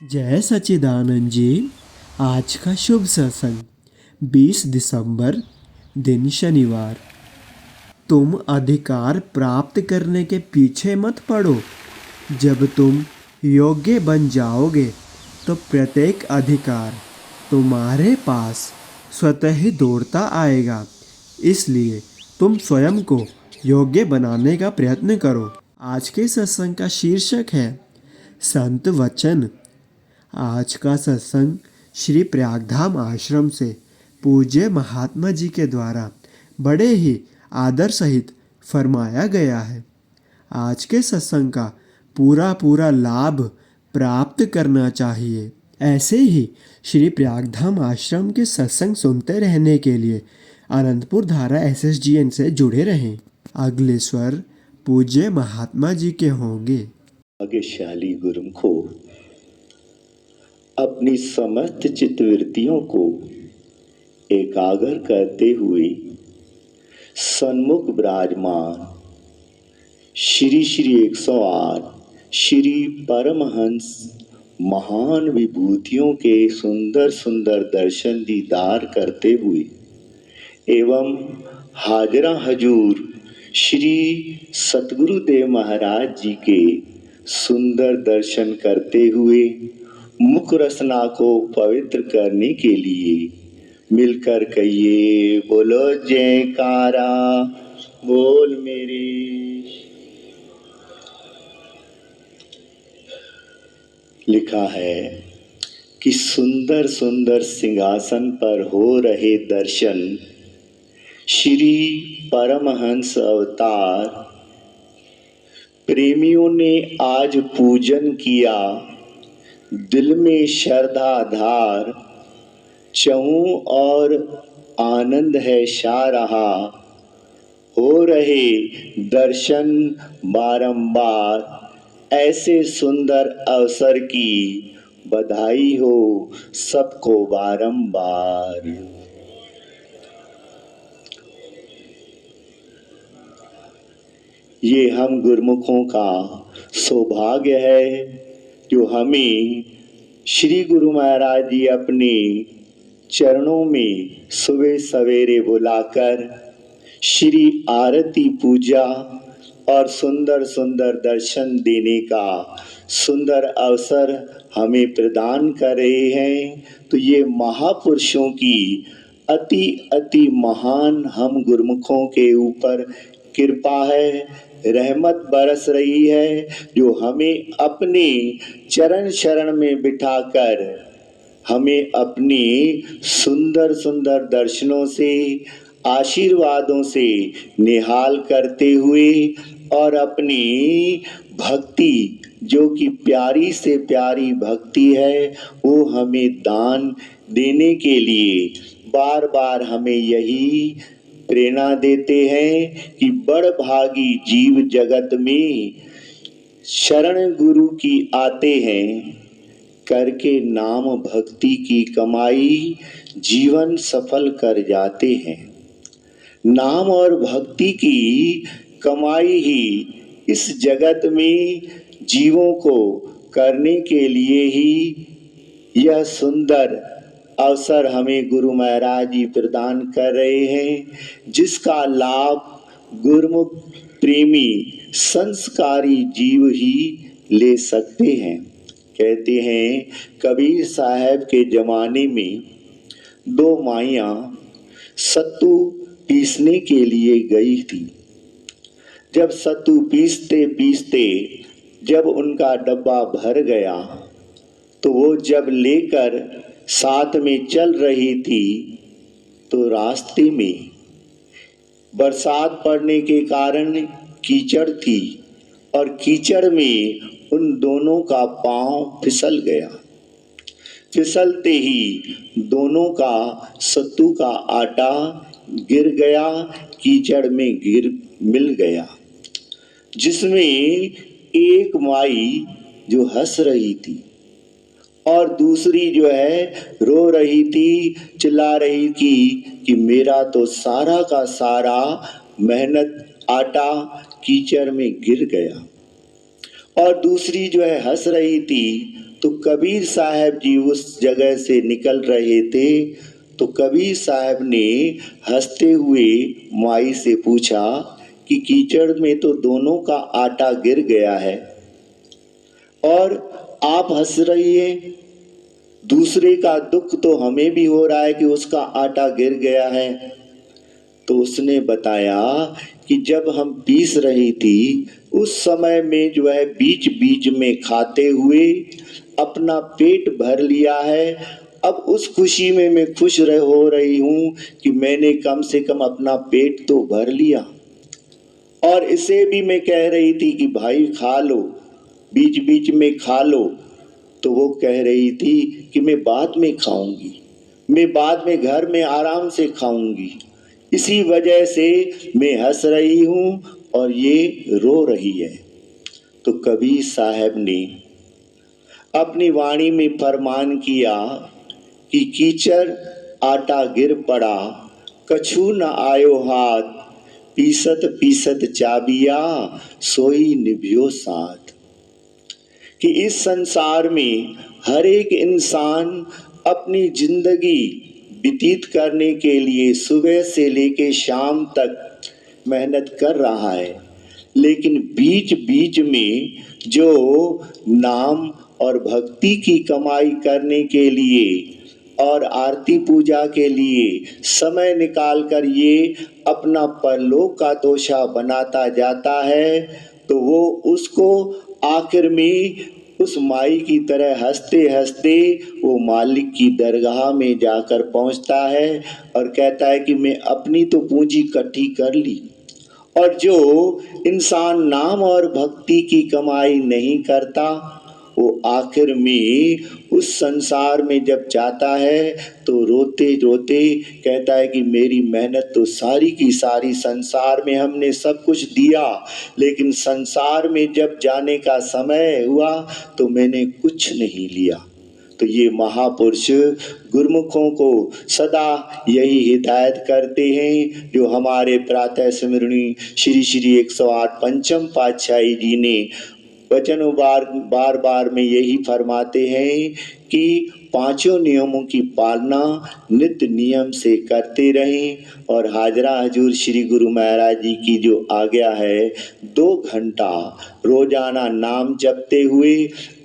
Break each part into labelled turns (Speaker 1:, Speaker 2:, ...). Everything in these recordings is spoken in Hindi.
Speaker 1: जय सच्चिदानंद जी। आज का शुभ सत्संग 20 दिसंबर, दिन शनिवार। तुम अधिकार प्राप्त करने के पीछे मत पड़ो। जब तुम योग्य बन जाओगे तो प्रत्येक अधिकार तुम्हारे पास स्वतः ही दौड़ता आएगा। इसलिए तुम स्वयं को योग्य बनाने का प्रयत्न करो। आज के सत्संग का शीर्षक है संत वचन। आज का सत्संग श्री प्रयागधाम आश्रम से पूज्य महात्मा जी के द्वारा बड़े ही आदर सहित फरमाया गया है। आज के सत्संग का पूरा लाभ प्राप्त करना चाहिए। ऐसे ही श्री प्रयागधाम आश्रम के सत्संग सुनते रहने के लिए अनंतपुर धारा SSGN से जुड़े रहें। अगले स्वर पूज्य महात्मा जी के होंगे।
Speaker 2: भाग्यशाली गुरुमुखो, अपनी समस्त चित्तवृत्तियों को एकाग्र करते हुए सन्मुख विराजमान श्री 108 श्री परमहंस महान विभूतियों के सुंदर सुंदर दर्शन दीदार करते हुए एवं हाजरा हजूर श्री सतगुरुदेव महाराज जी के सुंदर दर्शन करते हुए मुख रसना को पवित्र करने के लिए मिलकर कहिए, बोलो जयकारा बोल मेरे। लिखा है कि सुंदर सुंदर सिंहासन पर हो रहे दर्शन श्री परमहंस अवतार प्रेमियों ने आज पूजन किया। दिल में श्रद्धा धार चहूं और आनंद है छा रहा। हो रहे दर्शन बारंबार, ऐसे सुंदर अवसर की बधाई हो सबको बारंबार। ये हम गुरुमुखों का सौभाग्य है जो हमें श्री गुरु महाराज जी अपने चरणों में सुबह सवेरे बुलाकर श्री आरती पूजा और सुंदर सुंदर दर्शन देने का सुंदर अवसर हमें प्रदान कर रहे हैं। तो ये महापुरुषों की अति अति महान हम गुरुमुखों के ऊपर कृपा है, रहमत बरस रही है, जो हमें अपने चरण शरण में बिठाकर हमें अपने सुंदर सुंदर दर्शनों से आशीर्वादों से निहाल करते हुए और अपनी भक्ति जो कि प्यारी से प्यारी भक्ति है वो हमें दान देने के लिए बार बार हमें यही प्रेरणा देते हैं कि बड़ भागी जीव जगत में शरण गुरु की आते हैं, करके नाम भक्ति की कमाई जीवन सफल कर जाते हैं। नाम और भक्ति की कमाई ही इस जगत में जीवों को करने के लिए ही यह सुंदर अवसर हमें गुरु महाराज जी प्रदान कर रहे हैं, जिसका लाभ गुरुमुख प्रेमी संस्कारी जीव ही ले सकते हैं। कहते हैं कबीर साहब के जमाने में दो माइयां सत्तू पीसने के लिए गई थी। जब सत्तू पीसते पीसते जब उनका डब्बा भर गया तो वो जब लेकर साथ में चल रही थी तो रास्ते में बरसात पड़ने के कारण कीचड़ थी और कीचड़ में उन दोनों का पांव फिसल गया। फिसलते ही दोनों का सत्तू का आटा गिर गया, कीचड़ में गिर मिल गया, जिसमें एक माई जो हंस रही थी और दूसरी जो है रो रही थी, चिल्ला रही थी कि मेरा तो सारा का सारा मेहनत आटा कीचड़ में गिर गया। और दूसरी जो है हंस रही थी तो कबीर साहब जी उस जगह से निकल रहे थे, तो कबीर साहब ने हंसते हुए माई से पूछा कि कीचड़ में तो दोनों का आटा गिर गया है और आप हंस रही हैं। दूसरे का दुख तो हमें भी हो रहा है कि उसका आटा गिर गया है। तो उसने बताया कि जब हम पीस रही थी उस समय में जो है बीच बीच में खाते हुए अपना पेट भर लिया है। अब उस खुशी में मैं खुश हो रही हूँ कि मैंने कम से कम अपना पेट तो भर लिया। और इसे भी मैं कह रही थी कि भाई खा लो, बीच बीच में खा लो। तो वो कह रही थी कि मैं बाद में खाऊंगी, मैं बाद में घर में आराम से खाऊंगी। इसी वजह से मैं हंस रही हूँ और ये रो रही है। तो कबीर साहब ने अपनी वाणी में फरमान किया कि कीचड़ आटा गिर पड़ा, कछु न आयो हाथ, पीसत पीसत चाबिया, सोई निभियो साथ। कि इस संसार में हर एक इंसान अपनी जिंदगी व्यतीत करने के लिए सुबह से लेके शाम तक मेहनत कर रहा है, लेकिन बीच बीच में जो नाम और भक्ति की कमाई करने के लिए और आरती पूजा के लिए समय निकाल कर ये अपना परलोक का तोशा बनाता जाता है, तो वो उसको आखिर में उस माई की तरह हंसते हंसते वो मालिक की दरगाह में जाकर पहुंचता है और कहता है कि मैं अपनी तो पूंजी इकट्ठी कर ली। और जो इंसान नाम और भक्ति की कमाई नहीं करता, वो आखिर में उस संसार में जब जाता है तो रोते रोते कहता है कि मेरी मेहनत तो सारी की सारी संसार में हमने सब कुछ दिया, लेकिन संसार में जब जाने का समय हुआ तो मैंने कुछ नहीं लिया। तो ये महापुरुष गुरुमुखों को सदा यही हिदायत करते हैं जो हमारे प्रातः स्मरणी श्री श्री 108 पंचम पातशाही जी ने वचनों बार बार में यही फरमाते हैं कि पांचों नियमों की पालना नित्य नियम से करते रहें। और हाजरा हजूर श्री गुरु महाराज जी की जो आज्ञा है 2 घंटा रोजाना नाम जपते हुए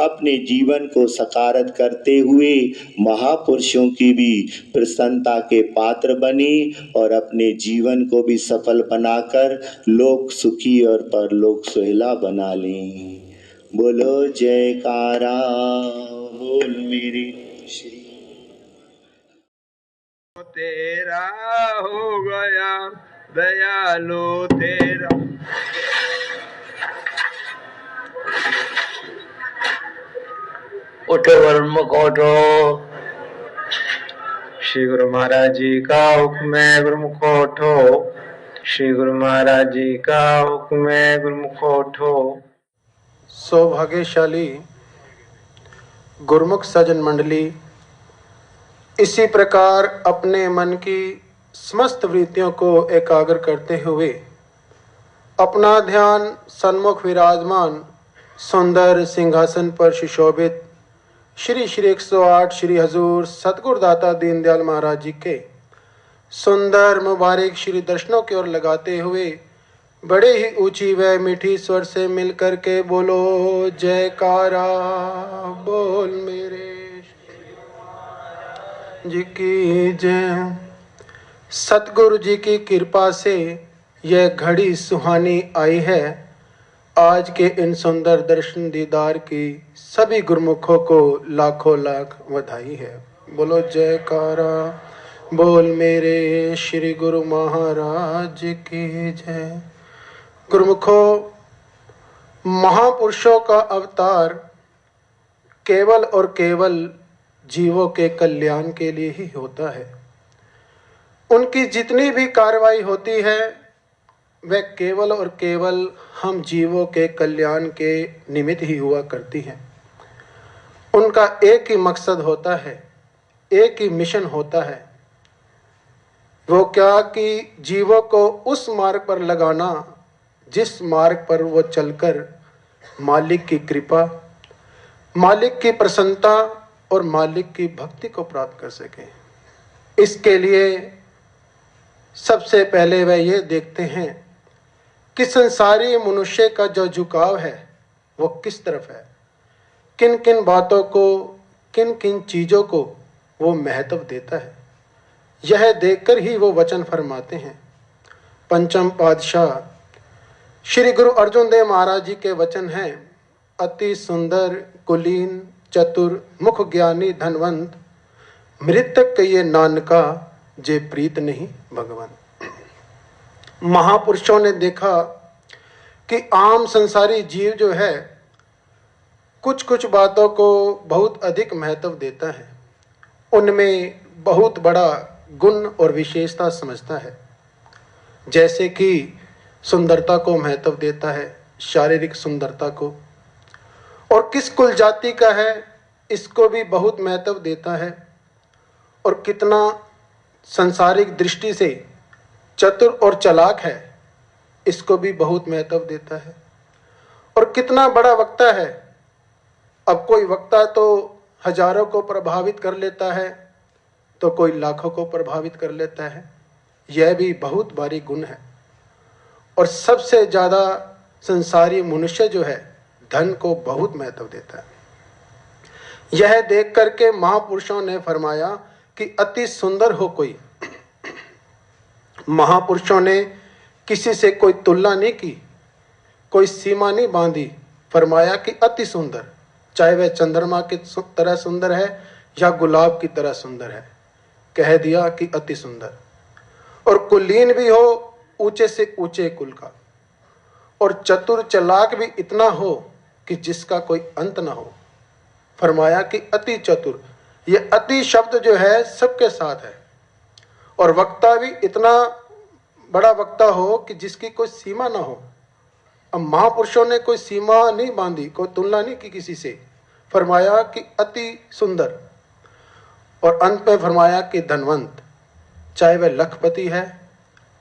Speaker 2: अपने जीवन को सकारत करते हुए महापुरुषों की भी प्रसन्नता के पात्र बने और अपने जीवन को भी सफल बनाकर लोक सुखी और परलोक सुहेला बना लें। बोलो जयकारा बोल मेरे श्री।
Speaker 3: तेरा हो गया दयालु तेरा। उठो गुरुमुख उठो, श्री गुरु महाराज जी का हुक्म है गुरुमुख उठो। श्री गुरु महाराज जी का हुक्म है गुरुमुख उठो।
Speaker 4: सौभाग्यशाली गुरुमुख सज्जन मंडली, इसी प्रकार अपने मन की समस्त वृत्तियों को एकाग्र करते हुए अपना ध्यान सन्मुख विराजमान सुंदर सिंहासन पर सुशोभित श्री श्री 108 श्री हजूर सतगुरुदाता दीनदयाल महाराज जी के सुंदर मुबारक श्री दर्शनों की ओर लगाते हुए बड़े ही ऊंची व मीठी स्वर से मिलकर के बोलो जयकारा बोल मेरे जी की जय। सतगुरु जी की कृपा से यह घड़ी सुहानी आई है। आज के इन सुंदर दर्शन दीदार की सभी गुरुमुखों को लाखों लाख बधाई है। बोलो जयकारा बोल मेरे श्री गुरु महाराज की जय। गुरुमुखों, महापुरुषों का अवतार केवल और केवल जीवों के कल्याण के लिए ही होता है। उनकी जितनी भी कार्रवाई होती है वह केवल और केवल हम जीवों के कल्याण के निमित्त ही हुआ करती है। उनका एक ही मकसद होता है, एक ही मिशन होता है। वो क्या कि जीवों को उस मार्ग पर लगाना जिस मार्ग पर वो चलकर मालिक की कृपा, मालिक की प्रसन्नता और मालिक की भक्ति को प्राप्त कर सकें। इसके लिए सबसे पहले वह ये देखते हैं कि संसारी मनुष्य का जो झुकाव है वो किस तरफ है, किन किन बातों को, किन किन चीज़ों को वो महत्व देता है। यह देखकर ही वो वचन फरमाते हैं। पंचम पातशाह श्री गुरु अर्जुन देव महाराज जी के वचन हैं, अति सुंदर कुलीन चतुर मुख ज्ञानी धनवंत, मृतक ये नानका जे प्रीत नहीं भगवान। महापुरुषों ने देखा कि आम संसारी जीव जो है कुछ कुछ बातों को बहुत अधिक महत्व देता है, उनमें बहुत बड़ा गुण और विशेषता समझता है। जैसे कि सुंदरता को महत्व देता है, शारीरिक सुंदरता को, और किस कुल जाति का है इसको भी बहुत महत्व देता है, और कितना सांसारिक दृष्टि से चतुर और चालाक है इसको भी बहुत महत्व देता है, और कितना बड़ा वक्ता है। अब कोई वक्ता तो हजारों को प्रभावित कर लेता है तो कोई लाखों को प्रभावित कर लेता है, यह भी बहुत भारी गुण है। और सबसे ज़्यादा संसारी मनुष्य जो है धन को बहुत महत्व देता है। यह देख करके महापुरुषों ने फरमाया कि अति सुंदर हो कोई। महापुरुषों ने किसी से कोई तुलना नहीं की, कोई सीमा नहीं बांधी, फरमाया कि अति सुंदर, चाहे वह चंद्रमा की तरह सुंदर है या गुलाब की तरह सुंदर है, कह दिया कि अति सुंदर। और कुलीन भी हो ऊंचे से ऊंचे कुल का, और चतुर चालाक भी इतना हो कि जिसका कोई अंत ना हो, फरमाया कि अति चतुर। ये अति शब्द जो है सबके साथ है। और वक्ता भी इतना बड़ा वक्ता हो कि जिसकी कोई सीमा ना हो। अब महापुरुषों ने कोई सीमा नहीं बांधी, कोई तुलना नहीं की किसी से, फरमाया कि अति सुंदर। और अंत में फरमाया कि धनवंत, चाहे वह लखपति है,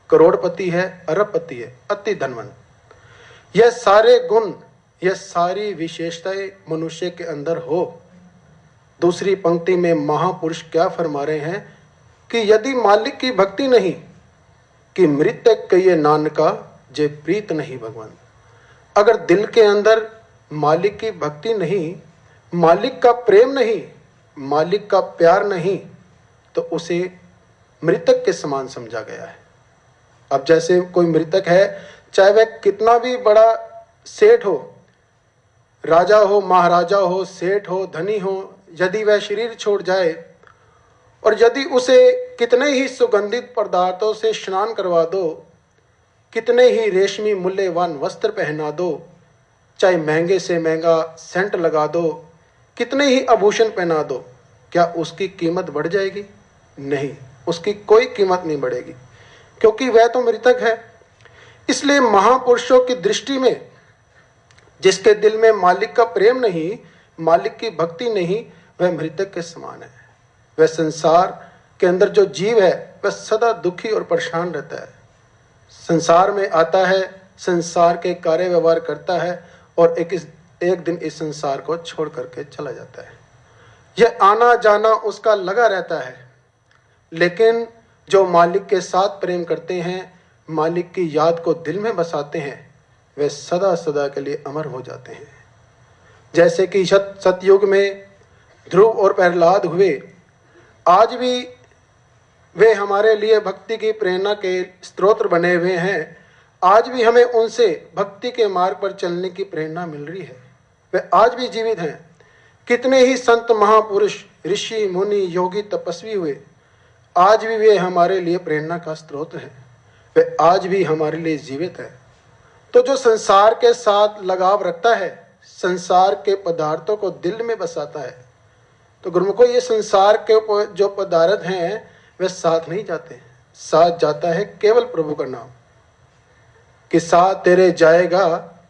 Speaker 4: करोड़पति है, अरबपति है, अति धनवंत। यह सारे गुण, यह सारी विशेषताएं मनुष्य के अंदर हो। दूसरी पंक्ति में महापुरुष क्या फरमा रहे हैं कि यदि मालिक की भक्ति नहीं, कि मृतक कहिए नानका जे प्रीत नहीं भगवान। अगर दिल के अंदर मालिक की भक्ति नहीं, मालिक का प्रेम नहीं, मालिक का प्यार नहीं, तो उसे मृतक के समान समझा गया है। अब जैसे कोई मृतक है, चाहे वह कितना भी बड़ा सेठ हो, राजा हो, महाराजा हो, सेठ हो, धनी हो, यदि वह शरीर छोड़ जाए और यदि उसे कितने ही सुगंधित पदार्थों से स्नान करवा दो, कितने ही रेशमी मूल्यवान वस्त्र पहना दो, चाहे महंगे से महंगा सेंट लगा दो, कितने ही आभूषण पहना दो, क्या उसकी कीमत बढ़ जाएगी? नहीं, उसकी कोई कीमत नहीं बढ़ेगी, क्योंकि वह तो मृतक है। इसलिए महापुरुषों की दृष्टि में जिसके दिल में मालिक का प्रेम नहीं, मालिक की भक्ति नहीं, वह मृतक के समान है। वह संसार के अंदर जो जीव है वह सदा दुखी और परेशान रहता है। संसार में आता है, संसार के कार्य व्यवहार करता है और एक दिन इस संसार को छोड़ करके चला जाता है। यह आना जाना उसका लगा रहता है। लेकिन जो मालिक के साथ प्रेम करते हैं, मालिक की याद को दिल में बसाते हैं, वे सदा सदा के लिए अमर हो जाते हैं। जैसे कि सतयुग में ध्रुव और प्रहलाद हुए, आज भी वे हमारे लिए भक्ति की प्रेरणा के स्रोत बने हुए हैं। आज भी हमें उनसे भक्ति के मार्ग पर चलने की प्रेरणा मिल रही है। वे आज भी जीवित हैं। कितने ही संत महापुरुष, ऋषि मुनि, योगी, तपस्वी हुए, आज भी वे हमारे लिए प्रेरणा का स्रोत हैं। वे आज भी हमारे लिए जीवित है। तो जो संसार के साथ लगाव रखता है, संसार के पदार्थों को दिल में बसाता है, तो गुरुमुखो ये संसार के जो पदार्थ हैं वे साथ नहीं जाते। साथ जाता है केवल प्रभु का नाम। कि साथ तेरे जाएगा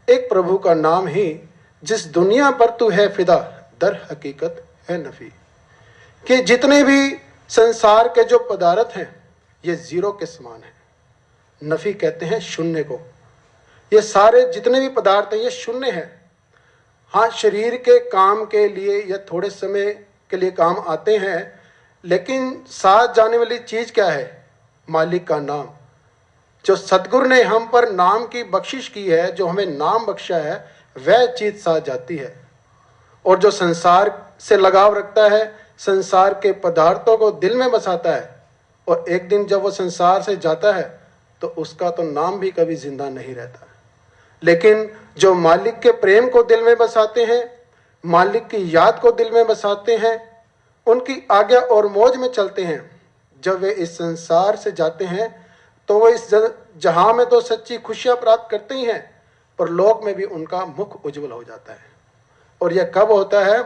Speaker 4: एक प्रभु का नाम ही, जिस दुनिया पर तू है फिदा दर हकीकत है नफी। कि जितने भी संसार के जो पदार्थ हैं ये जीरो के समान है। नफी कहते हैं शून्य को। ये सारे जितने भी पदार्थ हैं ये शून्य है। हाँ, शरीर के काम के लिए या थोड़े समय के लिए काम आते हैं, लेकिन साथ जाने वाली चीज़ क्या है? मालिक का नाम। जो सतगुरु ने हम पर नाम की बख्शिश की है, जो हमें नाम बख्शा है, वह चीज़ साथ जाती है। और जो संसार से लगाव रखता है, संसार के पदार्थों को दिल में बसाता है, और एक दिन जब वो संसार से जाता है तो उसका तो नाम भी कभी जिंदा नहीं रहता। लेकिन जो मालिक के प्रेम को दिल में बसाते हैं, मालिक की याद को दिल में बसाते हैं, उनकी आज्ञा और मौज में चलते हैं, जब वे इस संसार से जाते हैं तो वे इस जहां में तो सच्ची खुशियां प्राप्त करते ही हैं, पर लोक में भी उनका मुख उज्जवल हो जाता है। और यह कब होता है?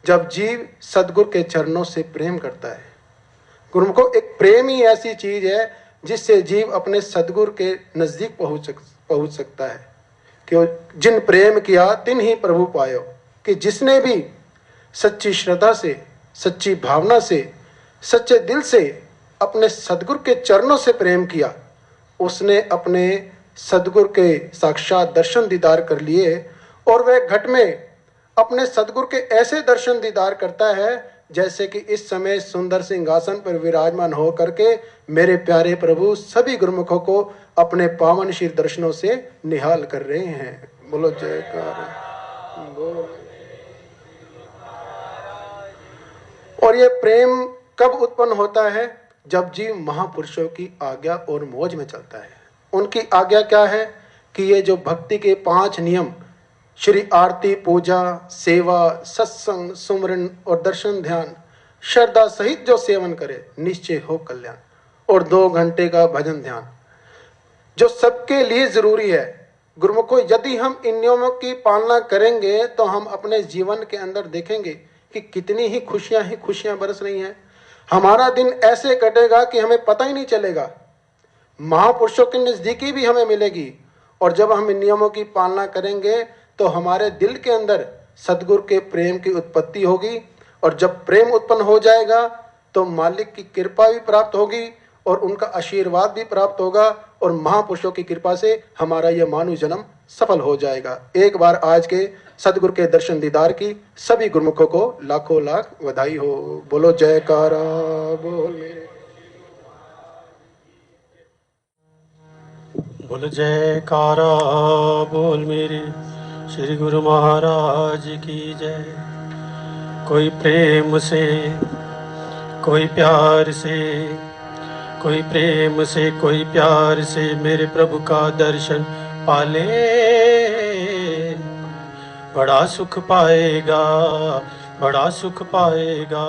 Speaker 4: जब जीव सदगुरु के चरणों से प्रेम करता है। गुरुमुखो, एक प्रेम ही ऐसी चीज है जिससे जीव अपने सदगुरु के नजदीक पहुंच सकता है। कि जिन प्रेम किया तिन ही प्रभु पायो, कि जिसने भी सच्ची श्रद्धा से, सच्ची भावना से, सच्चे दिल से अपने सदगुरु के चरणों से प्रेम किया, उसने अपने सदगुरु के साक्षात दर्शन दीदार कर लिए। और वह घट में अपने सदगुरु के ऐसे दर्शन दीदार करता है जैसे कि इस समय सुंदर सिंहासन पर विराजमान हो करके मेरे प्यारे प्रभु सभी गुरुमुखों को अपने पावन शीर दर्शनों से निहाल कर रहे हैं। बोलो जयकार। और ये प्रेम कब उत्पन्न होता है? जब जीव महापुरुषों की आज्ञा और मौज में चलता है। उनकी आज्ञा क्या है? कि ये जो भक्ति के 5 नियम, श्री आरती, पूजा, सेवा, सत्संग, सुमरन और दर्शन ध्यान, श्रद्धा सहित जो सेवन करे निश्चय हो कल्याण। और 2 घंटे का भजन ध्यान, जो सबके लिए जरूरी है। गुरुमुखो, यदि हम इन नियमों की पालना करेंगे तो हम अपने जीवन के अंदर देखेंगे कि कितनी ही खुशियां बरस रही हैं। हमारा दिन ऐसे कटेगा कि हमें पता ही नहीं चलेगा। महापुरुषों की नजदीकी भी हमें मिलेगी। और जब हम इन नियमों की पालना करेंगे तो हमारे दिल के अंदर सदगुरु के प्रेम की उत्पत्ति होगी। और जब प्रेम उत्पन्न हो जाएगा तो मालिक की कृपा भी प्राप्त होगी और उनका आशीर्वाद भी प्राप्त होगा। और महापुरुषों की कृपा से हमारा यह मानव जन्म सफल हो जाएगा। एक बार आज के सदगुरु के दर्शन दीदार की सभी गुरुमुखों को लाखों लाख बधाई हो। बोलो जयकारा बोल मेरे।
Speaker 5: बोल जयकारा बोल मेरे श्री गुरु महाराज की जय। कोई प्रेम से, कोई प्यार से, कोई प्रेम से, कोई प्यार से मेरे प्रभु का दर्शन पाले, बड़ा सुख पाएगा, बड़ा सुख पाएगा।